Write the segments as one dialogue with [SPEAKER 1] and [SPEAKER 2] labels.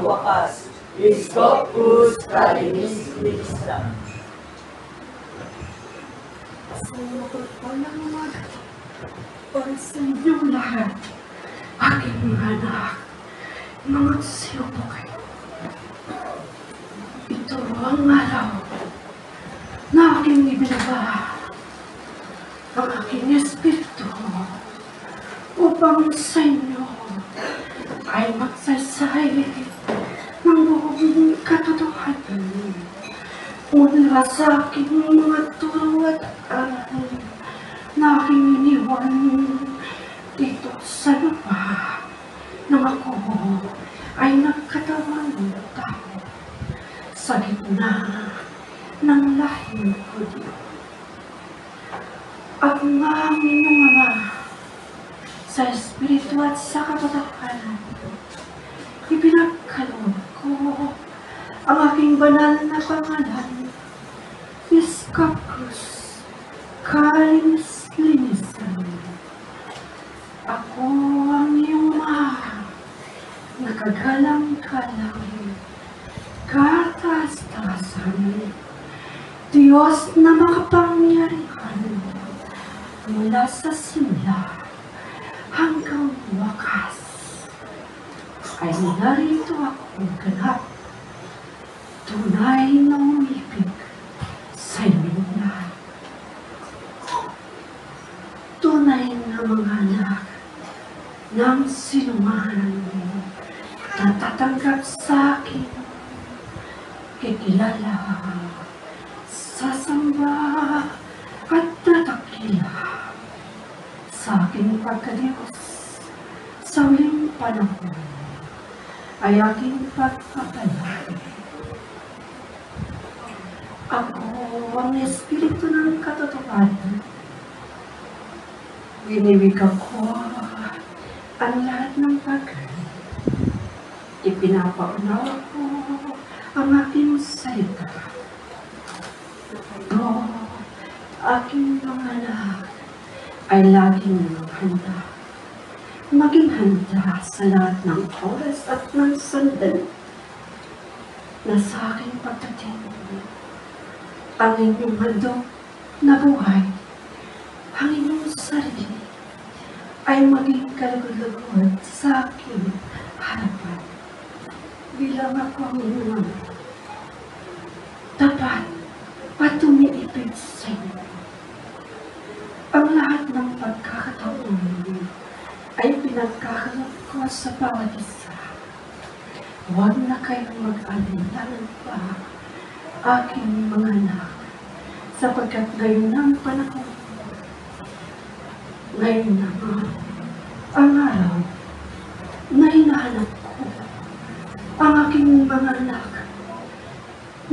[SPEAKER 1] wakas, Scopus Carinis Christa.
[SPEAKER 2] Sa walang umaga, para sa inyong lahat, aking mga anak, mga siyo po kayo. Ito ang araw na aking ibinaba ang aking espiritu upang sa inyo ay magsaysay ng buong katotohanan mula sa aking mga turo at aral na aking iniwan dito sa lupa nang ako ay nagkatawang tao sa gitna ng lahing Hudyo. At nga ang inyong Ama sa espiritu at sa katotohanan, ipinagkaloob ko ang aking banal na pangalan, Scopus Carinis Linisan. Ako ang iyong Ama, nakagalang-galang, kataas-taasan, Diyos na makapangyarihan mula sa simula hanggang wakas. Ay narito akong ganap, tunay na umibig sa inyong lahat. Tunay na mga anak ng sinuman na tatanggap sa akin, kikilala, sasamba at tatakila sa aking pagkadiyos sa huling panahon ay aking pagpapalaki. Ako ang espiritu ng katotohanan. Winiwika ko ang lahat ng bagay. Ipinapaunawa ko ang aking salita. Ito, aking mga anak ay laging handa. Maging handa sa lahat ng oras at ng sandali na sa aking pagdating. Ang inyong handog na buhay, ang inyong sarili, ay maging kalugod-lugod sa aking harapan. Bilang ako ang inyong Ama, tapat at umiibig sa inyo. Ang lahat ng pagkakataon ay pinagkakaroon ko sa bawat isa. Huwag na kayong mag-alinlangan pa, aking mga anak, sapagkat ngayon ang panahon. Ngayon naman, ang araw na hinahanap ko ang aking mga anak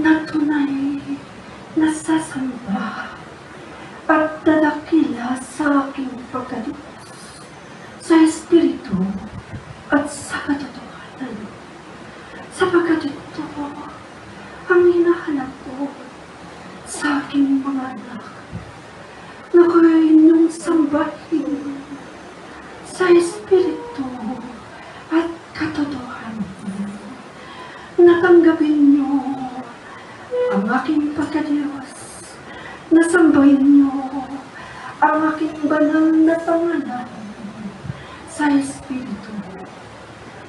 [SPEAKER 2] na tunay na sasamba at dadakila sa aking pagkadiyos sa espiritu at sa katotohanan. Sapagkat ito ang hinahanap ko sa aking mga anak na kaya inyong sambahin sa espiritu at katotohanan. Natanggapin niyo ang aking pagkadiyos, nasambahin niyo ang aking banal na pangalan sa espiritu.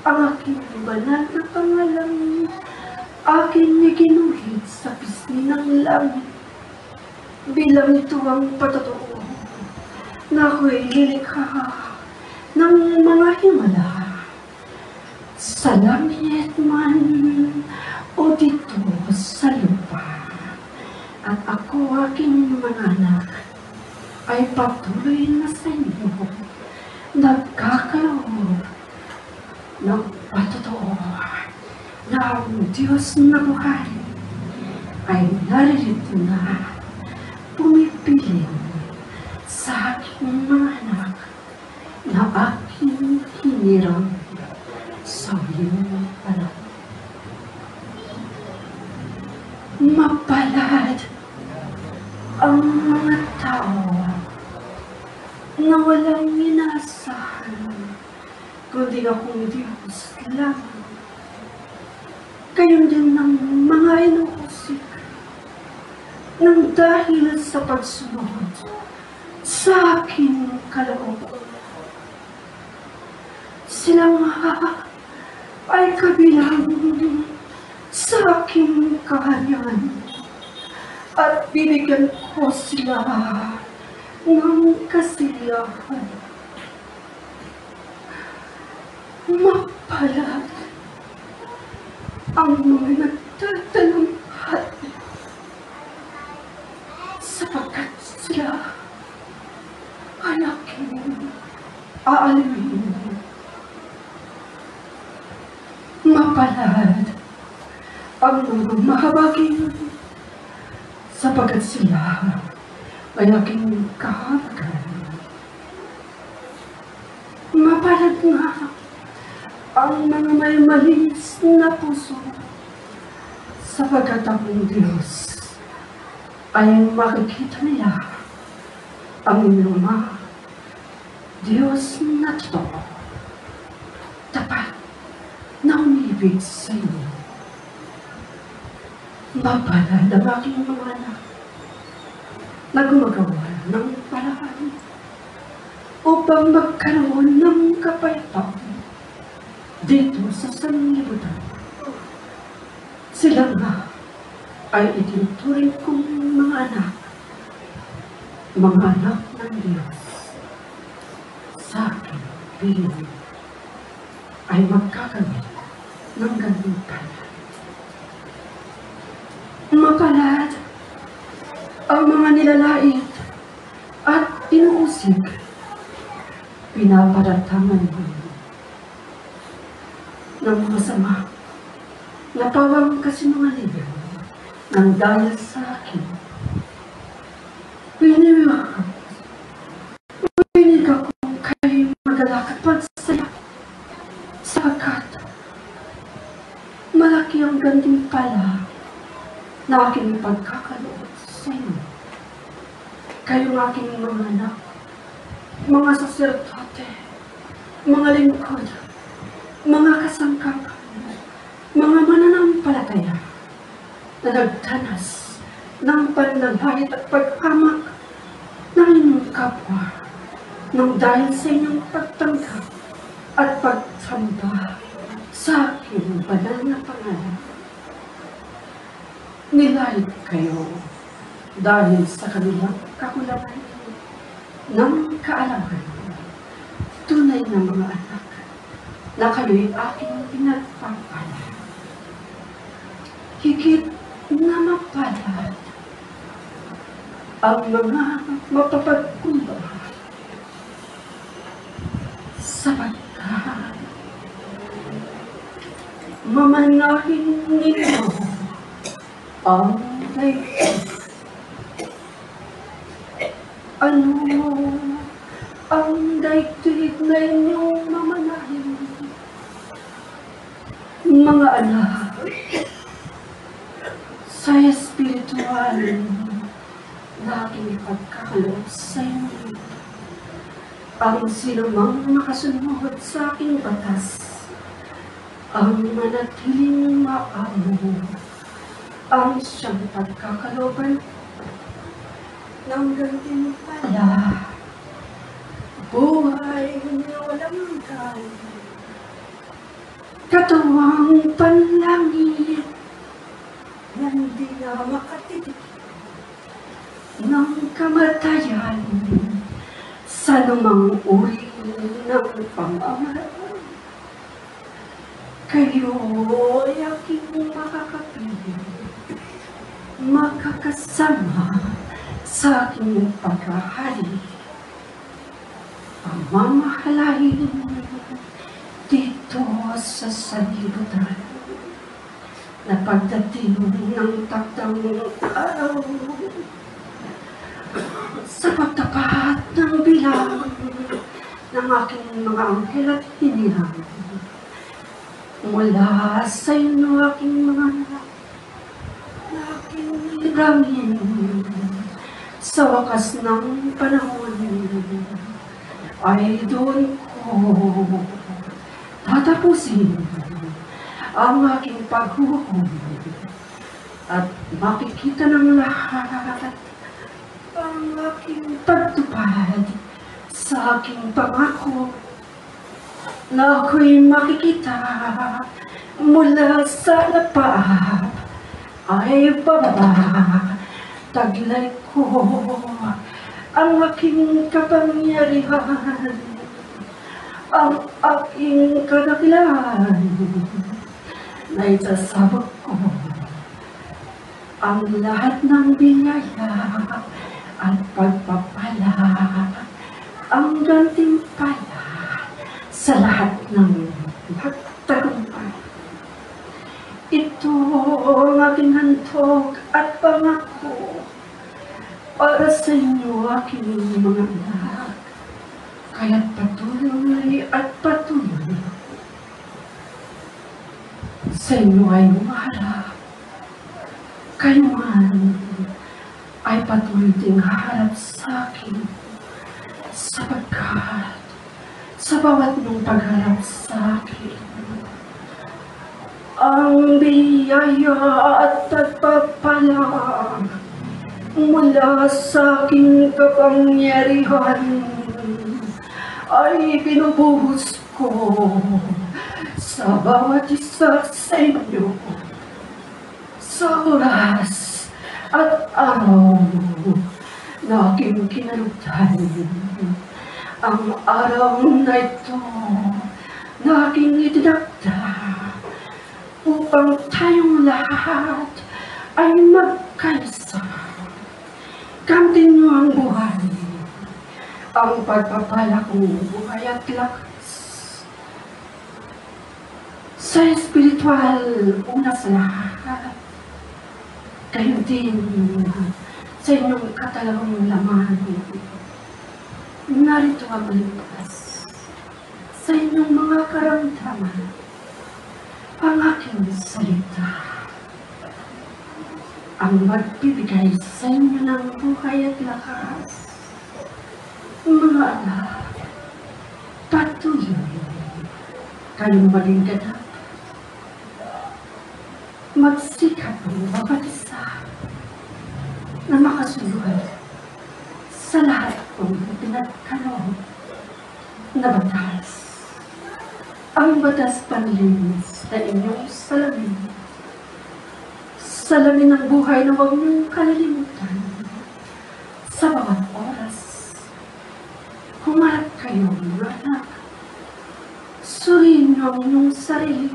[SPEAKER 2] Ang aking banal na pangalan aking iginuhit sa pisngi ng langit. Bilang ito ang patotoo na ako'y lilikha ng mga himala sa langit man o dito sa lupa. At ako, aking mga anak, ay patuloy na sa inyo nagkakaloob ng patotoo na ang Diyos na buhay ay naririto na pumipiling sa aking mga anak na aking hinirang sa huling panahon. Mapalad ang mga tao na walang inaasahan kundi akong Diyos lang. Gayon din ng mga inuusik nang dahil sa pagsunod sa aking kalooban. Sila nga ay kabilang sa aking kaharian at bibigyan ko sila ng kasiyahan. Mapalad ang mga nagtatalumpati sapagkat sila ay aking aalawin. Mapalad ang mga mahabagin sapagkat sila ay aking kahabagan. Mapalad nga ang mga may malinis na puso sapagkat ang Diyos ay makikita nila ang inyong mga Diyos na totoo, tapat na umibig sa inyo. Mapalad ang aking mga anak na gumagawa ng paraan upang magkaroon ng kapayapaan dito sa sanlibutan. Sila nga ay itinuturing kong mga anak ng Diyos. Sa akin, piling ay magkakawin ng gantimpala. Mapalad ang mga nilalait at inuusig, pinaparatangan mo ng masama na pawang kasinungalingan nang dahil sa akin. Pininig akong kayo magalakad pagsaya sapagkat malaki ang gantimpala na aking pagkakaloob sa inyo. Kayong aking mga anak, mga saserdote, mga lingkod, mga kasangkapan, mga mananampalataya na nagdanas ng panlalait at paghamak ng inyong kapwa nang dahil sa inyong pagtanggap at pagtsamba sa aking banal na pangalan. Nilait kayo dahil sa kanilang kakulangan ng kaalaman. Tunay na mga anak na kayo'y aking pinagpapala. Higit na mapalad ang mga mapapagkumbaba sapagkat mamanahin ninyo ang daigdig. Ano ang daigdig na inyong mamanahin? Mga anak, sa espiritual na aking pagkakaloob sa inyo, ang sinumang makasunod sa aking batas, ang manatiling maamo, ang siyang pagkakalooban ng gantimpala, buhay na walang hanggan, katawang panlangit na hindi na makatitik ng kamatayan sa anumang uri ng pamamaraan. Kayo ay aking makakapiling, makakasama sa aking paghahari, pamamahalahin dito sa sanlibutan na pagdating ng takdang araw sa pagtapat ng bilang ng aking mga anghel at hinirang mula sa inyo aking mga anak na aking hirangin sa wakas ng panahon ay doon ko tatapusin ang aking paghuhuli at makikita ng lahat ang aking pagtupad sa aking pangako na ako'y makikita mula sa lapad ay baba, taglay ko ang aking kapangyarihan, ang aking kadakilan, na isasabak ko ang lahat ng biyaya at pagpapala, ang gantimpala sa lahat ng pagtagumpay. Ito ang aking handog at pangako para sa inyo, aking mga anak. Kaya't patuloy at patuloy sa inyo ay umaharap. Kayo man ay patuloy ding harap sa akin, sapagkat sa bawat mong pagharap sa akin, ang biyaya at pagpapala mula sa aking kapangyarihan ay binubuhos ko sa bawat isa sa inyo sa oras at araw na aking kinalugtan. Ang araw na ito na aking itinakda upang tayong lahat ay magkaisa. Kamtin niyo ang buhay, ang pagpapala kong buhay at lakas. Sa espiritual, una sa lahat, kayo din sa inyong katalawang laman. Narito ang ligtas sa inyong mga karamdaman, ang aking salita, ang magbibigay sa inyo ng buhay at lakas. Mga anak, patuloy kayong maging ganap. Magsikap ang bawat isa na makasunod sa lahat kong pinagkaloob na batas. Ang batas panlinis na inyong salamin. Salamin ng buhay na huwag niyong kalilimutan. Sa bawat oras, humarap kayo, mga anak. Suriin niyo ang inyong sarili.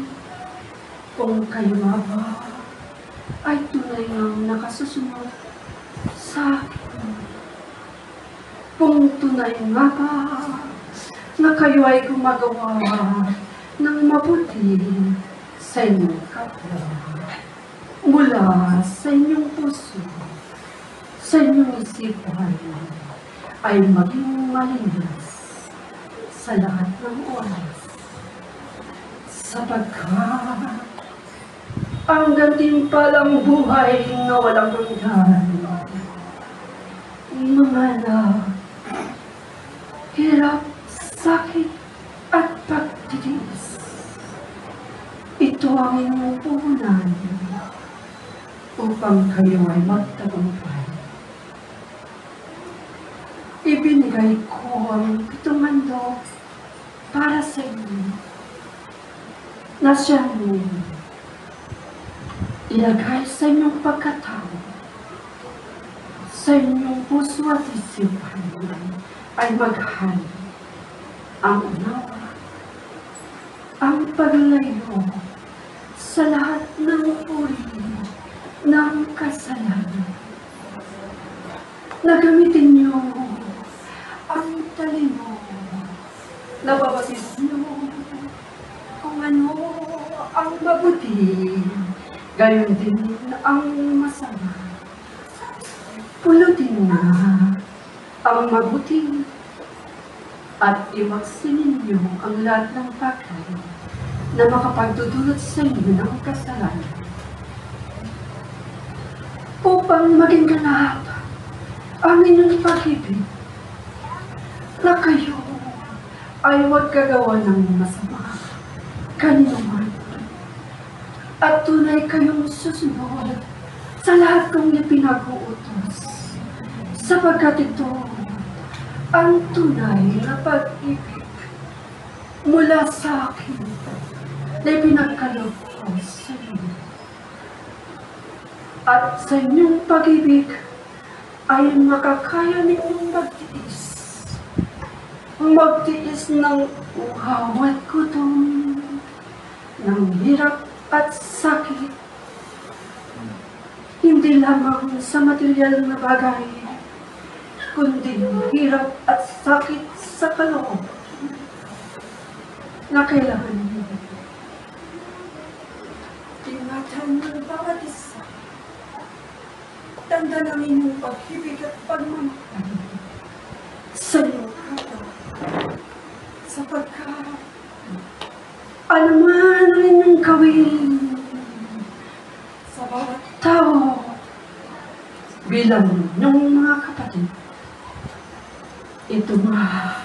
[SPEAKER 2] Kung kayo nga ba ay tunay ngang nakasusunod sa akin. Kung tunay nga ba na kayo ay gumagawa ng mabuti sa inyong kapwa, mula sa inyong puso, sa inyong isipan, ay maging malinis sa lahat ng oras. Sapagkat ang gantimpalang buhay na walang hanggan, mga anak, hirap, sakit, at pagtitiis. Ito ang inyong puhunan upang kayo ay magtagumpay. Ibinigay ko ang 7 handog para sa inyo na siyang ilagay sa inyong pagkatao, sa inyong puso at isipan ay maghari ang unawa, ang paglayo sa lahat ng uri ng kasalanan. Nagamitin niyo ang talino, nababatis niyo kung ano ang mabuti, gayon din ang masama. Pulutin na ang mabuti at iwaksinin niyo ang lahat ng bagay na makapagdudulot sa inyo ng kasalanan. Upang maging ganap ang inyong pag-ibig na kayo ay huwag gagawa ng masama kanino man at tunay kayong susunod sa lahat kong ipinag-uutos, sapagkat ito ang tunay na pag-ibig mula sa akin na ipinagkaloob ko sa inyo. At sa inyong pag-ibig ay makakaya ninyong magtiis ng uhaw at gutom, ng hirap at sakit, hindi lamang sa material na bagay, kundi hirap at sakit sa kaloob na kailangan ninyo. Ingatan ng bawat isa. Tanda ng inyong pag-ibig at pagmamahal sa inyong kapwa, sapagkat anuman ang inyong gawin sa bawat tao bilang inyong mga kapatid, ito nga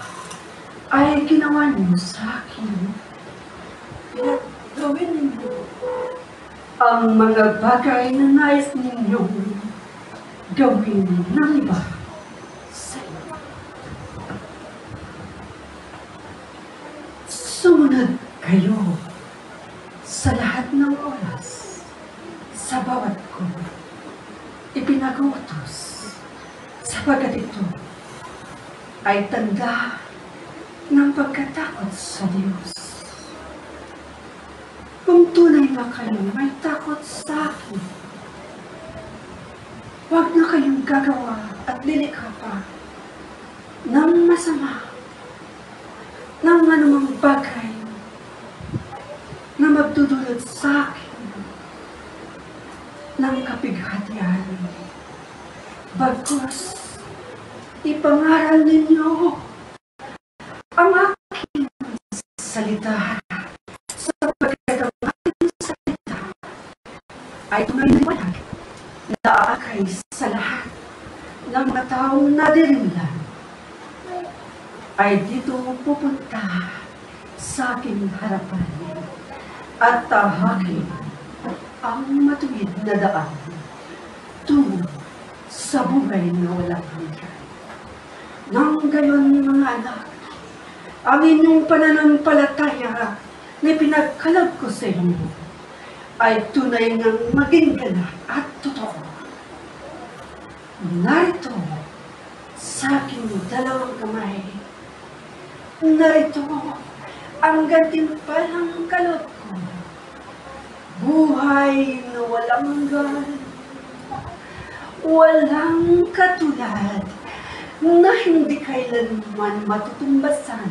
[SPEAKER 2] ay ginawa niyo sa akin. Gawin ninyo ang mga bagay na nais ninyong gawin ng iba sa inyo. Sumunod kayo sa lahat ng oras, sa bawat ko ipinag-uutos, sapagkat ito ay tanda ng pagkatakot sa Diyos. Kung tunay na kayo may takot sa akin, huwag na kayong gagawa at lilikha pa ng masama, ng anumang bagay na magdudulot sa akin ng kapighatian. Bagkus, ipangaral ninyo ang aking salita, sapagkat ang aking salita ay tunay na liwanag na aakay sa lahat ng mga taong nadirinlan, ay dito pupunta sa aking harapan at tahakin ang matuwid na daan tungo sa buhay na walang hanggan. Nang gayon, mga anak, ang inyong pananampalataya na pinagkalab ko sa inyo ay tunay ng maging ganap at totoo. Narito sa aking dalawang kamay, narito ang gantimpalang kaloob ko, buhay na walang hanggan, walang katulad, na hindi kailanman matutumbasan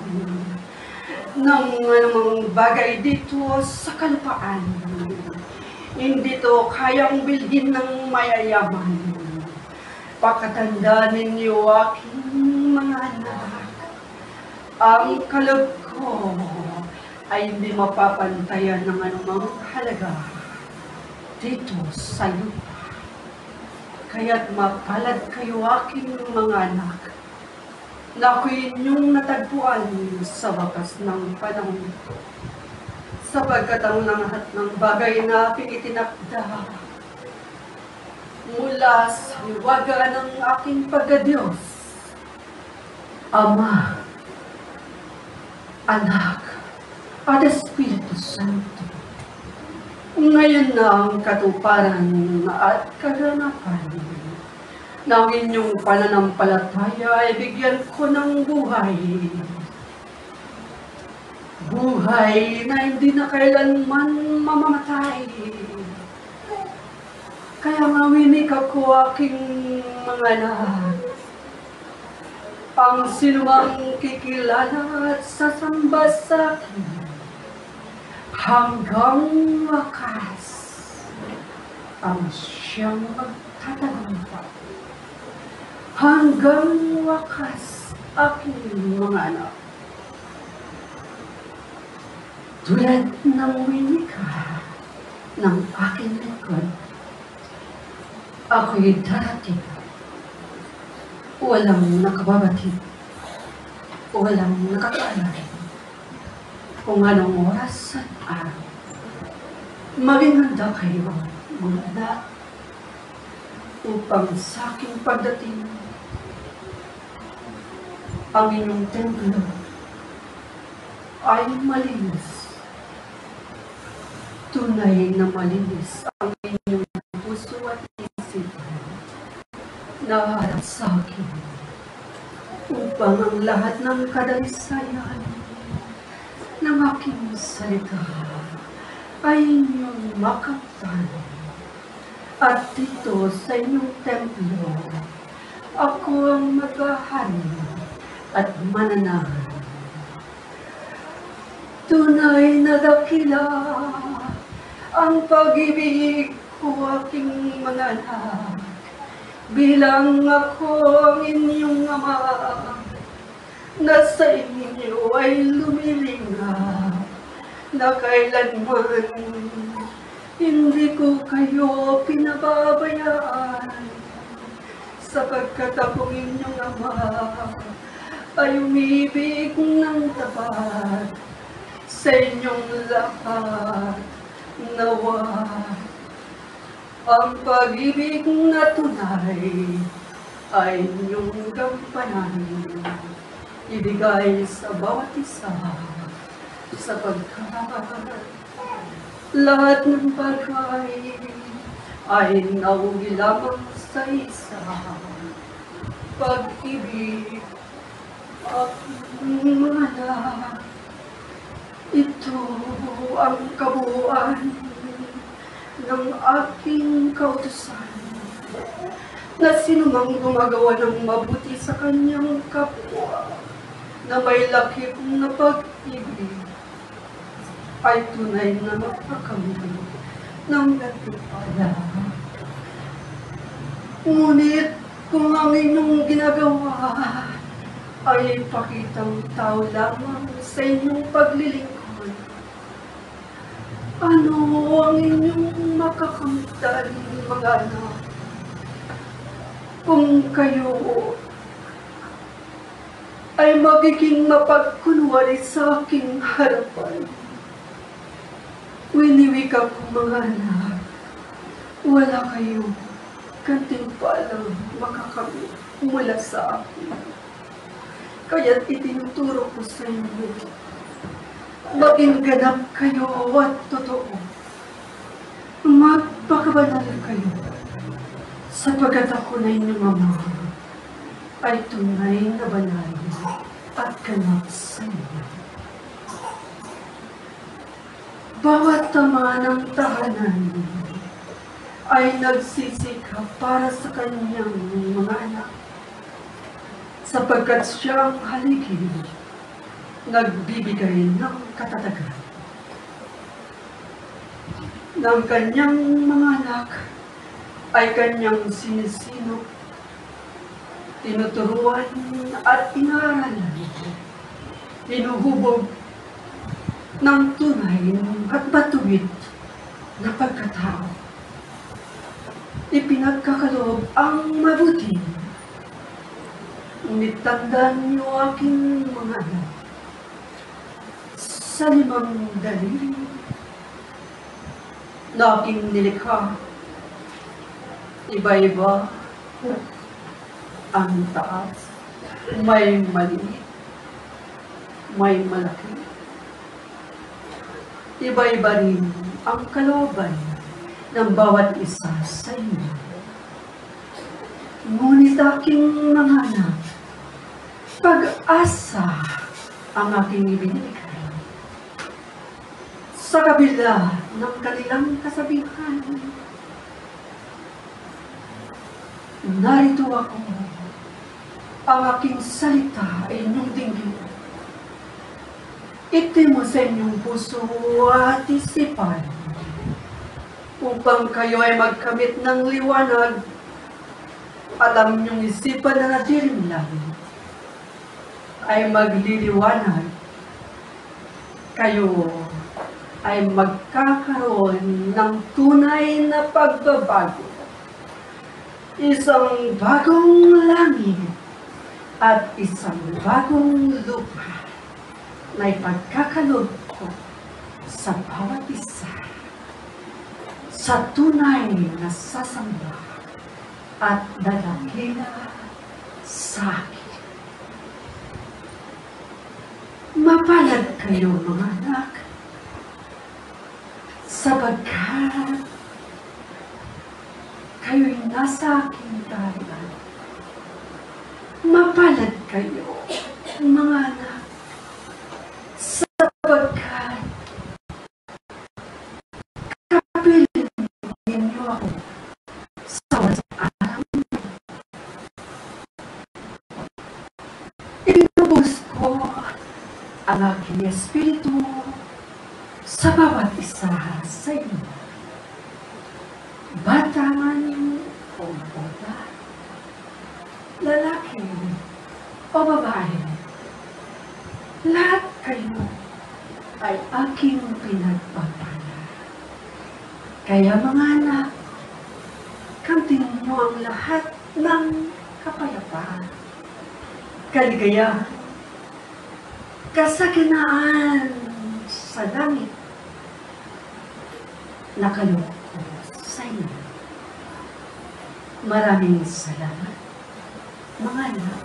[SPEAKER 2] ng anumang bagay dito sa kalupaan. Hindi to kayang bilhin ng mayayaman. Pakatandaan ninyo, aking mga anak, ang kaloob ko ay hindi mapapantayan ng anumang halaga dito sa lupa. Kaya't mapalad kayo, aking mga anak, na ako'y inyong natagpuan sa wakas ng panahon ito. Sapagkat ang lahat ng bagay na aking itinakda mula sa hiwaga ng aking pagkadiyos, Ama, Anak, at Espiritu Santo, ngayon na ang katuparan at kaganapan ng inyong pananampalataya ay bigyan ko ng buhay. Buhay na hindi na kailanman mamamatay. Kaya nga winik ako, aking mga anak, ang sinumang kikilala at sasamba sa akin hanggang wakas ang siyang magtatagumpay. Hanggang wakas, aking mga anak. Tulad ng winika ng aking lingkod, ako'y darating. Walang nakababatid, walang nakakaalala kung anong oras at araw. Maging handa kayo, mga anak, upang sa aking pagdating, ang inyong templo ay malinis. Tunay na malinis ang inyong puso at isipan na harap sa akin, upang ang lahat ng kadalisayan ng aking salita ay inyong makaptan. At dito sa inyong templo, ako ang maghahari at mananahan. Tunay na dakila ang pag-ibig ko, aking mga anak, bilang ako ang inyong ama, na sa inyo ay lumilingap, na kailanman hindi ko kayo pinababayaan, sapagkat akong inyong ama ay umibig ng tapat sa inyong lahat. Nawa ang pag-ibig na tunay ay inyong gampanan, ibigay sa bawat isa, sapagkat lahat ng bagay ay nauwi lamang sa isa, pag-ibig. Aking mga anak, ito ang kabuuan ng aking kautusan, na sinumang gumagawa ng mabuti sa kanyang kapwa na may lakip na pag-ibig ay tunay na magpakamit ng gantimpala. Ngunit kung ang inyong ginagawa ay ipakitang tao lamang sa inyong paglilingkod, ano ang inyong makakamtan, mga anak, kung kayo ay magiging mapagkunwari sa aking harapan? Winiwika ko, mga anak, wala kayo gantimpalang makakamit mula sa akin. Kaya't itinuturo ko sa inyo, maging ganap kayo at totoo. Magpakabanal kayo, sapagkat ako na inyong ama ay tunay na banal at ganap sa inyo. Bawat tama ng tahanan ay nagsisikap para sa kanyang mga anak, sapagkat siya ang haligi, nagbibigay ng katatagan ng kanyang mga anak ay kanyang sinisino, tinuturuan at inaaralan, hinuhubog ng tunay at matuwid na pagkatao. Ipinagkakaloob ang mabuti. Ngunit tandaan niyo, aking mga anak, sa 5 daliri na aking nilikha, iba-iba ang taas, may maliit, may malaki. Iba-iba rin ang kalooban ng bawat isa sa inyo. Ngunit aking mga anak, pag-asa ang aking ibinigay. Sa kabila ng kanilang kasabihan, narito ako, ang aking salita ay inyong dinggin. Itimo sa inyong puso at isipan, upang kayo ay magkamit ng liwanag. Alam niyong isipan na nadilim lang ay magliliwanag. Kayo ay magkakaroon ng tunay na pagbabago. Isang bagong langit at isang bagong lupa na ipagkakaloob ko sa bawat isa. sa tunay na sasamba at dadakila sa akin. Mapalad kayo mga anak, sapagkat kayo'y nasa aking kaharian. Mapalad kayo mga anak, sapagkat kapiling ninyo ako sa araw. Inubos ko ang aking espiritu sa bawat isa sa inyo. Bata man o bata, lalaki o babae, lahat kayo ay aking pinagpapala. Kaya mga anak, kamtin niyo ang lahat ng kapayapaan, kaligayahan, kasaganaan sa langit na kaloob ko sa inyo. Maraming salamat. Mga anak,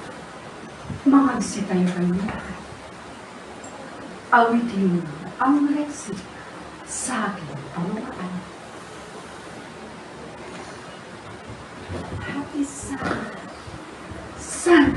[SPEAKER 2] magsitayo kayo lahat. Awitin ang resita sa aking pamamaan. Happy San